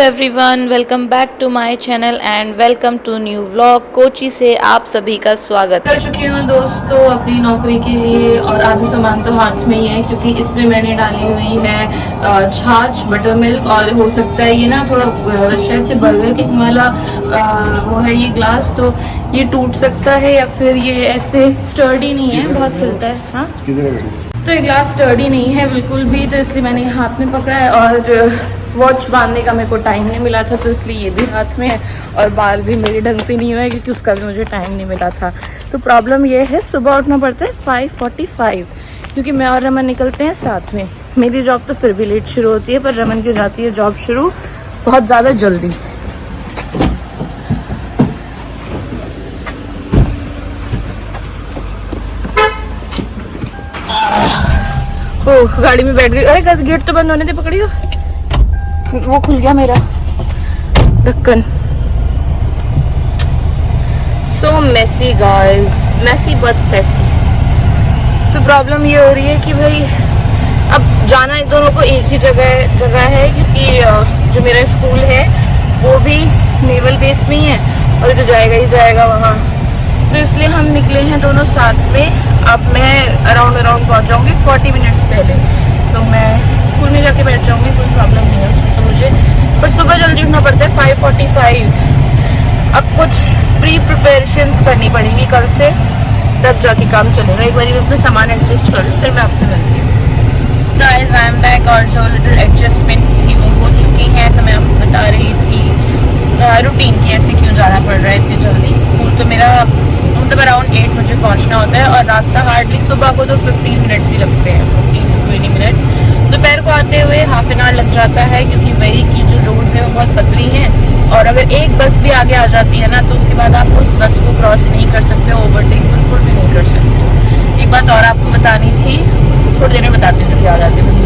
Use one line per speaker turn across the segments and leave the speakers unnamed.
Everyone, welcome back to my channel and welcome to new vlog. Kochi से आप सभी का स्वागत है। कर चुकी हूँ दोस्तों अपनी नौकरी के लिए और आधा सामान तो हाथ में ही है क्योंकि इसमें मैंने डाली हुई है छाछ, बटर मिल्क और हो सकता है ये ना थोड़ा शायद से बर्गर किंग वाला वो है ये ग्लास, तो ये टूट सकता है या फिर ये ऐसे स्टर्डी नहीं है, बहुत हिलता है। हाँ, तो ये ग्लास स्टर्डी नहीं है बिल्कुल भी, तो इसलिए मैंने हाथ में पकड़ा है और वॉच बांधने का मेरे को टाइम नहीं मिला था, तो इसलिए ये भी हाथ में है और बाल भी मेरे ढंग से नहीं हुए क्योंकि उसका भी मुझे टाइम नहीं मिला था। तो प्रॉब्लम ये है सुबह उठना पड़ता है 5:45 क्योंकि मैं और रमन निकलते हैं साथ में। मेरी जॉब तो फिर भी लेट शुरू होती है पर रमन की जाती है जॉब शुरू बहुत ज़्यादा जल्दी। ओह, गाड़ी में बैठ गई। अरे गेट तो बंद होने दे, पकड़ियो। वो खुल गया मेरा ढक्कन। सो मैसी गाइस, मैसी बट सेसी। तो प्रॉब्लम ये हो रही है कि भाई अब जाना इन दोनों को एक ही जगह है क्योंकि जो मेरा स्कूल है वो भी नेवल बेस में ही है और ये तो जाएगा ही जाएगा वहाँ, तो इसलिए हम निकले हैं दोनों साथ में। अब मैं अराउंड पहुँच जाऊँगी 40 मिनट्स पहले, तो मैं स्कूल में जाके बैठ जाऊँगी, कोई प्रॉब्लम नहीं है उसमें तो मुझे। पर सुबह जल्दी उठना पड़ता है 5:45। अब कुछ प्री प्रिपरेशंस करनी पड़ेंगी कल से, तब जाके काम चलेगा। एक बार मैं अपना सामान एडजस्ट कर लूँ फिर मैं आपसे मिलती हूँ। गाइस आई एम बैक और जो लिटिल एडजस्टमेंट्स थी वो हो चुकी हैं, तो मैं आपको बता रही थी रूटीन की ऐसे क्यों जाना पड़ रहा है इतनी जल्दी। स्कूल तो मेरा मतलब अराउंड 8 मुझे पहुँचना होता है और रास्ता हार्डली सुबह को तो 15 मिनट्स ही लगते हैं, 15 to 20 मिनट्स। दोपहर को आते हुए हाफ एन आवर लग जाता है क्योंकि वही की जो रोड्स है वो बहुत पतली हैं और अगर एक बस भी आगे आ जाती है ना तो उसके बाद आप उस बस को क्रॉस नहीं कर सकते, ओवरटेक बिल्कुल भी नहीं कर सकते। एक बात और आपको बतानी थी, थोड़ी देर में बताती हूँ जब याद आती है।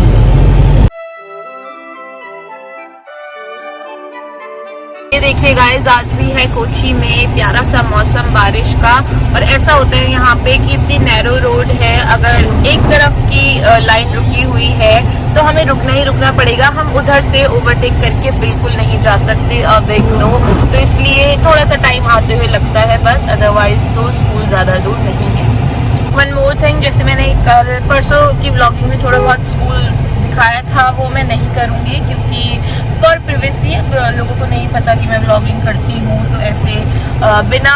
ये देखिए गाइस, आज भी है कोची में प्यारा सा मौसम बारिश का और ऐसा होता है यहाँ पे कि इतनी नैरो रोड है, अगर एक तरफ की लाइन रुकी हुई है तो हमें रुकना ही रुकना पड़ेगा, हम उधर से ओवरटेक करके बिल्कुल नहीं जा सकते। बिग नो, तो इसलिए थोड़ा सा टाइम आते हुए लगता है बस, अदरवाइज तो स्कूल ज़्यादा दूर नहीं है। वन मोर थिंग, जैसे मैंने कल परसों की व्लॉगिंग में थोड़ा बहुत स्कूल दिखाया था वो मैं नहीं करूँगी क्योंकि फॉर प्रिवेसी लोगों को नहीं पता कि मैं व्लॉगिंग करती हूँ, तो ऐसे बिना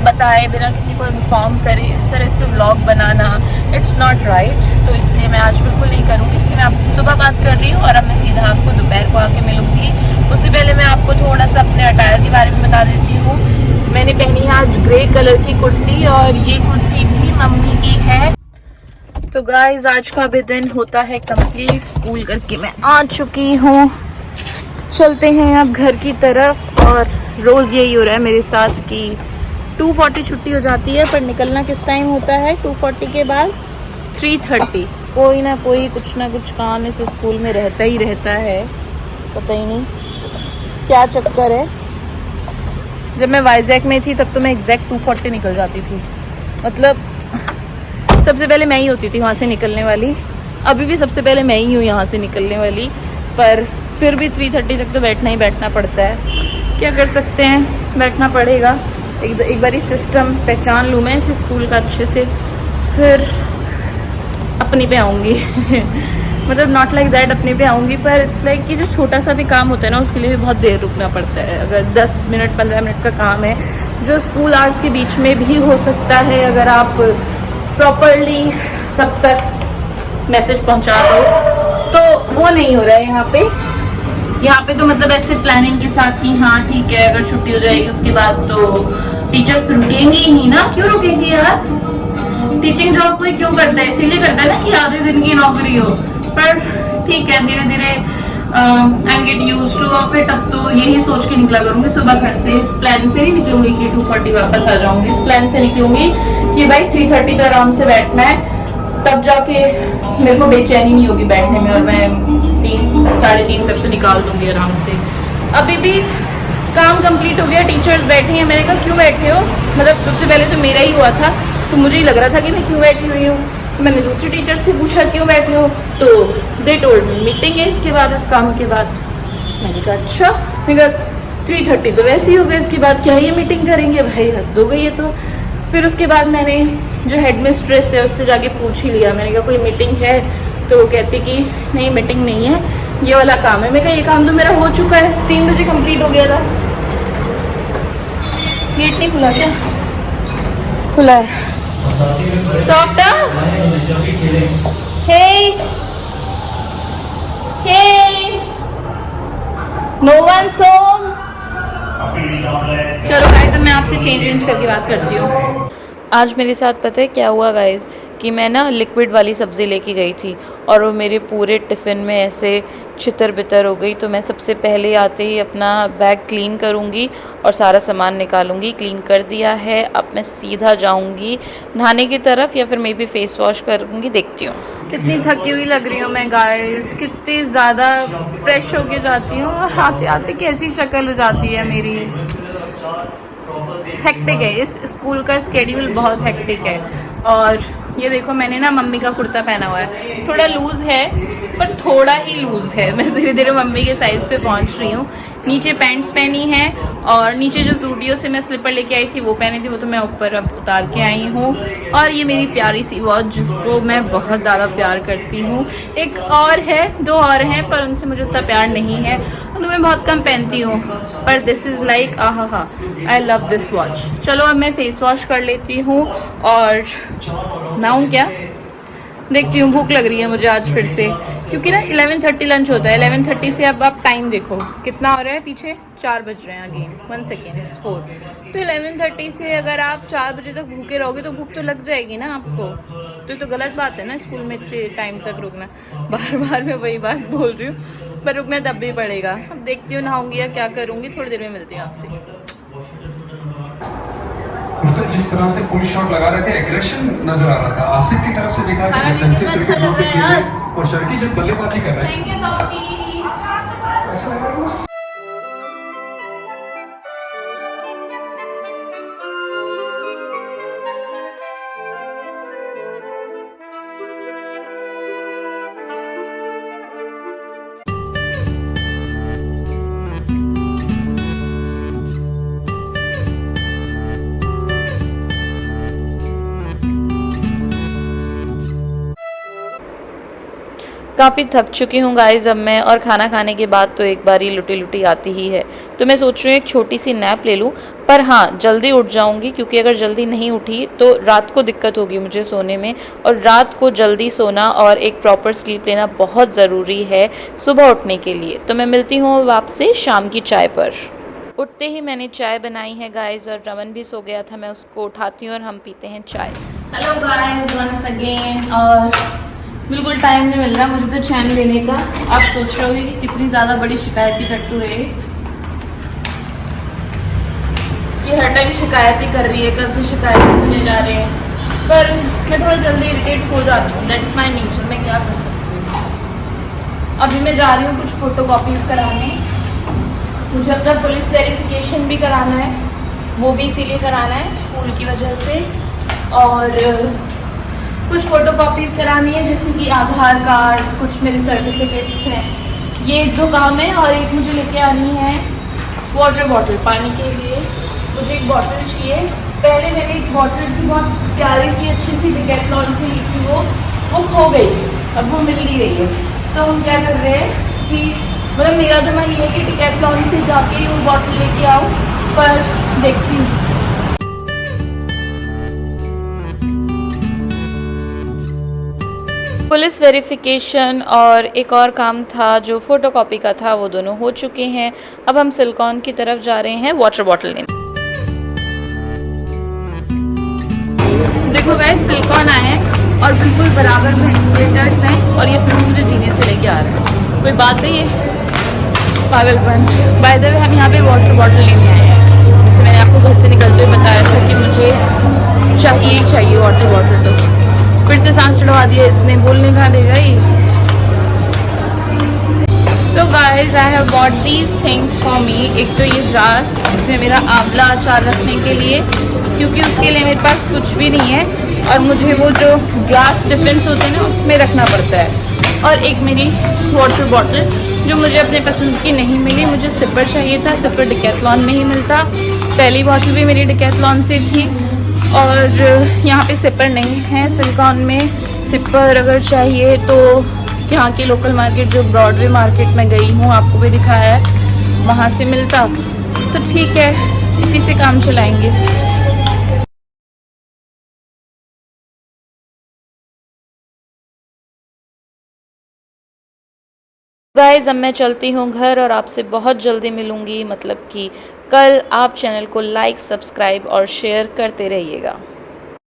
बताए बिना किसी को इन्फॉर्म करे इस तरह से vlog banana it's not right, तो इसलिए मैं आज बिल्कुल नहीं करूँगी। इसलिए मैं आपसे सुबह बात कर रही हूँ और अब मैं सीधा आपको दोपहर को आके मिलूँगी। उससे पहले मैं आपको थोड़ा सा अपने अटायर के बारे में बता देती हूँ। मैंने पहनी है आज ग्रे कलर की कुर्ती और ये कुर्ती भी मम्मी की है। तो गाइज आज का भी दिन होता है कंप्लीट, स्कूल करके मैं आ चुकी हूँ। चलते हैं अब घर की तरफ और रोज़ यही हो रहा है मेरे साथ कि 2:40 छुट्टी हो जाती है पर निकलना किस टाइम होता है 2:40 के बाद 3:30। कोई ना कुछ काम इस स्कूल में रहता ही रहता है, पता ही नहीं क्या चक्कर है। जब मैं वाइजैक में थी तब तो मैं एग्जैक्ट 2:40 निकल जाती थी, मतलब सबसे पहले मैं ही होती थी वहाँ से निकलने वाली। अभी भी सबसे पहले मैं ही हूँ यहाँ से निकलने वाली, पर फिर भी 3:30 तक तो बैठना ही बैठना पड़ता है। क्या कर सकते हैं, बैठना पड़ेगा। एक बारी सिस्टम पहचान लूँ मैं इस स्कूल का अच्छे से, फिर अपनी पे आऊँगी मतलब नॉट लाइक दैट अपने पे आऊँगी, पर इट्स लाइक कि जो छोटा सा भी काम होता है ना उसके लिए भी बहुत देर रुकना पड़ता है। अगर 10 मिनट 15 मिनट का काम है जो स्कूल आवर्स के बीच में भी हो सकता है, अगर आप प्रॉपरली सब तक मैसेज पहुंचा दो, तो वो नहीं हो रहा है यहाँ पे तो मतलब ऐसे प्लानिंग के साथ कि हाँ ठीक है अगर छुट्टी हो जाएगी उसके बाद तो टीचर्स रुकेंगी ही ना। क्यों रुकेंगी यार, टीचिंग जॉब कोई क्यों करता है, इसीलिए करता है ना कि आधे दिन की नौकरी हो। पर ठीक है, धीरे धीरे I get used two of it. अब तो यही सोच के निकला करूंगी सुबह घर से, इस प्लान से नहीं निकलूंगी कि 2:40 वापस आ जाऊंगी, इस प्लान से निकलूंगी कि भाई 3:30 तो आराम से बैठना है, तब जाके मेरे को बेचैनी नहीं होगी बैठने में और मैं 3-3:30 तक तो निकाल दूंगी आराम से। अभी भी काम कंप्लीट हो गया, टीचर्स बैठे हैं। मैंने कहा क्यों बैठे हो, मतलब सबसे पहले तो मेरा ही हुआ था तो मुझे ही लग रहा था कि मैं क्यों बैठी हुई हूँ। मैंने दूसरी टीचर से पूछा क्यों बैठे हो, तो दे टोल्ड मी मीटिंग है इसके बाद, इस काम के बाद। मैंने कहा अच्छा, मैंने कहा 3:30 तो वैसे ही हो गए, इसके बाद क्या ये मीटिंग करेंगे, भाई हद हो गई है। तो फिर उसके बाद मैंने जो हेड मिस्ट्रेस है उससे जाके पूछ ही लिया, मैंने कहा कोई मीटिंग है? तो वो कहती कि नहीं मीटिंग नहीं है, ये वाला काम है। मैं कहा ये काम तो मेरा हो चुका है, 3 बजे कंप्लीट हो गया था। गेट नहीं खुला क्या? खुला है। डॉक्टर हे नो वन सोम। चलो गाइस, मैं आपसे चेंज करके बात करती हूँ।
आज मेरे साथ पता है क्या हुआ गाइस, कि मैं ना लिक्विड वाली सब्ज़ी लेके गई थी और वो मेरे पूरे टिफ़िन में ऐसे छितर बितर हो गई। तो मैं सबसे पहले आते ही अपना बैग क्लीन करूँगी और सारा सामान निकालूंगी। क्लीन कर दिया है, अब मैं सीधा जाऊँगी नहाने की तरफ या फिर मे बी फेस वॉश करूँगी, देखती हूँ।
कितनी थकी हुई लग रही हूँ मैं गाइस, कितनी ज़्यादा फ्रेश होके जाती हूँ और आते आते कैसी शक्ल हो जाती है मेरी। हेक्टिक है, इस स्कूल का स्केड्यूल बहुत हेक्टिक है। और ये देखो मैंने ना मम्मी का कुर्ता पहना हुआ है, थोड़ा लूज़ है पर थोड़ा ही लूज़ है। मैं धीरे धीरे मम्मी के साइज़ पे पहुंच रही हूँ। नीचे पैंट्स पहनी है और नीचे जो ज़ूडियो से मैं स्लीपर लेके आई थी वो पहनी थी, वो तो मैं ऊपर अब उतार के आई हूँ। और ये मेरी प्यारी सी वॉच जिसको मैं बहुत ज़्यादा प्यार करती हूँ। एक और है, 2 और हैं पर उनसे मुझे उतना प्यार नहीं है, उनको मैं बहुत कम पहनती हूँ। पर दिस इज़ लाइक आहा, आई लव दिस वॉच। चलो अब मैं फेस वॉश कर लेती हूँ और नहाऊँ क्या, देखती हूँ। भूख लग रही है मुझे आज फिर से, क्योंकि ना 11:30 लंच होता है। 11:30 से अब आप टाइम देखो कितना हो रहा है पीछे, 4 बज रहे हैं अगेन, 1 सेकेंड 4। तो 11:30 से अगर आप 4 बजे तक भूखे रहोगे तो भूख तो लग जाएगी ना आपको। तो ये तो गलत बात है ना स्कूल में इतने टाइम तक रुकना। बार बार मैं वही बात बोल रही हूँ, पर रुकना तब भी पड़ेगा। अब देखती हूँ नहाऊंगी या क्या करूँगी, थोड़ी देर में मिलती हूँ आपसे।
तो जिस तरह से फुल शॉट लगा रहे थे, एग्रेशन नजर आ रहा था। आसिफ की तरफ से देखा कि
अच्छा लग रहा है यार।
और शर्की जब बल्लेबाजी कर रहे हैं, ऐसा लग रहा है कि वो
काफ़ी थक चुकी हूँ गाइज़ अब मैं, और खाना खाने के बाद तो एक बारी लुटी लुटी आती ही है। तो मैं सोच रही हूँ एक छोटी सी नैप ले लूँ, पर हाँ जल्दी उठ जाऊँगी, क्योंकि अगर जल्दी नहीं उठी तो रात को दिक्कत होगी मुझे सोने में। और रात को जल्दी सोना और एक प्रॉपर स्लीप लेना बहुत ज़रूरी है सुबह उठने के लिए। तो मैं मिलती हूँ अब आपसे शाम की चाय पर। उठते ही मैंने चाय बनाई है गाइज़, और रमन भी सो गया था, मैं उसको उठाती हूँ और हम पीते हैं चाय।
हेलो गाइस वंस अगेन, और बिल्कुल टाइम नहीं मिल रहा मुझे तो चैन लेने का। आप सोच रहे होगे कि कितनी ज़्यादा बड़ी शिकायती टट्टू है कि हर टाइम शिकायत ही कर रही है, कल से शिकायतें सुने जा रहे हैं। पर मैं थोड़ा जल्दी इरिटेट हो जाती हूँ, दैट्स माय नेचर, मैं क्या कर सकती हूँ। अभी मैं जा रही हूँ कुछ फ़ोटो कॉपीज़ कराने, मुझे अपना पुलिस वेरिफिकेशन भी कराना है, वो भी इसीलिए कराना है स्कूल की वजह से। और कुछ फ़ोटो कॉपीज़ करानी है, जैसे कि आधार कार्ड, कुछ मेरे सर्टिफिकेट्स हैं, ये 2 काम है। और एक मुझे लेके आनी है वाटर बॉटल, पानी के लिए मुझे एक बॉटल चाहिए। पहले मैंने एक बॉटल थी बहुत प्यारी सी अच्छी सी डिकैथलॉन से ली थी, वो खो गई, अब वो मिल नहीं रही है। तो हम क्या कर रहे हैं कि मतलब मेरा तो मन ये है कि डिकैथलॉन से जाके वो बॉटल लेके आऊँ, पर देखती हूँ।
पुलिस वेरिफिकेशन और एक और काम था जो फ़ोटोकॉपी का था, वो दोनों हो चुके हैं। अब हम सिलिकॉन की तरफ जा रहे हैं वाटर बॉटल लेने।
देखो गाइस सिलिकॉन आए हैं और बिल्कुल बराबर में एक्सलेटर्स हैं, और ये फिर मुझे जीने से लेके आ रहे हैं। कोई बात नहीं है, पागलपन। बाय द वे हम यहाँ पे वाटर बॉटल लेने आए हैं, जैसे मैंने आपको घर से निकलते हुए बताया था कि मुझे चाहिए वाटर बॉटल। तो फिर से सांस चढ़वा दिया इसने, बोलने कहाँ देगा ही। So guys I have bought these things for me. एक तो ये जार, इसमें मेरा आंवला अचार रखने के लिए, क्योंकि उसके लिए मेरे पास कुछ भी नहीं है, और मुझे वो जो ग्लास टिफिन्स होते हैं ना उसमें रखना पड़ता है। और एक मेरी वाटर बॉटल जो मुझे अपने पसंद की नहीं मिली। मुझे सिपर चाहिए था, सिपर डिकैथलॉन में ही मिलता। पहली बॉटल भी मेरी डिकैथलॉन से थी और यहाँ पे सिपर नहीं है सिलिकॉन में। सिपर अगर चाहिए तो यहाँ की लोकल मार्केट जो ब्रॉडवे मार्केट में गई हूँ, आपको भी दिखाया है, वहाँ से मिलता। तो ठीक है, इसी से काम चलाएंगे।
गाइस अब मैं चलती हूँ घर और आपसे बहुत जल्दी मिलूँगी, मतलब कि कल। आप चैनल को लाइक, सब्सक्राइब और शेयर करते रहिएगा।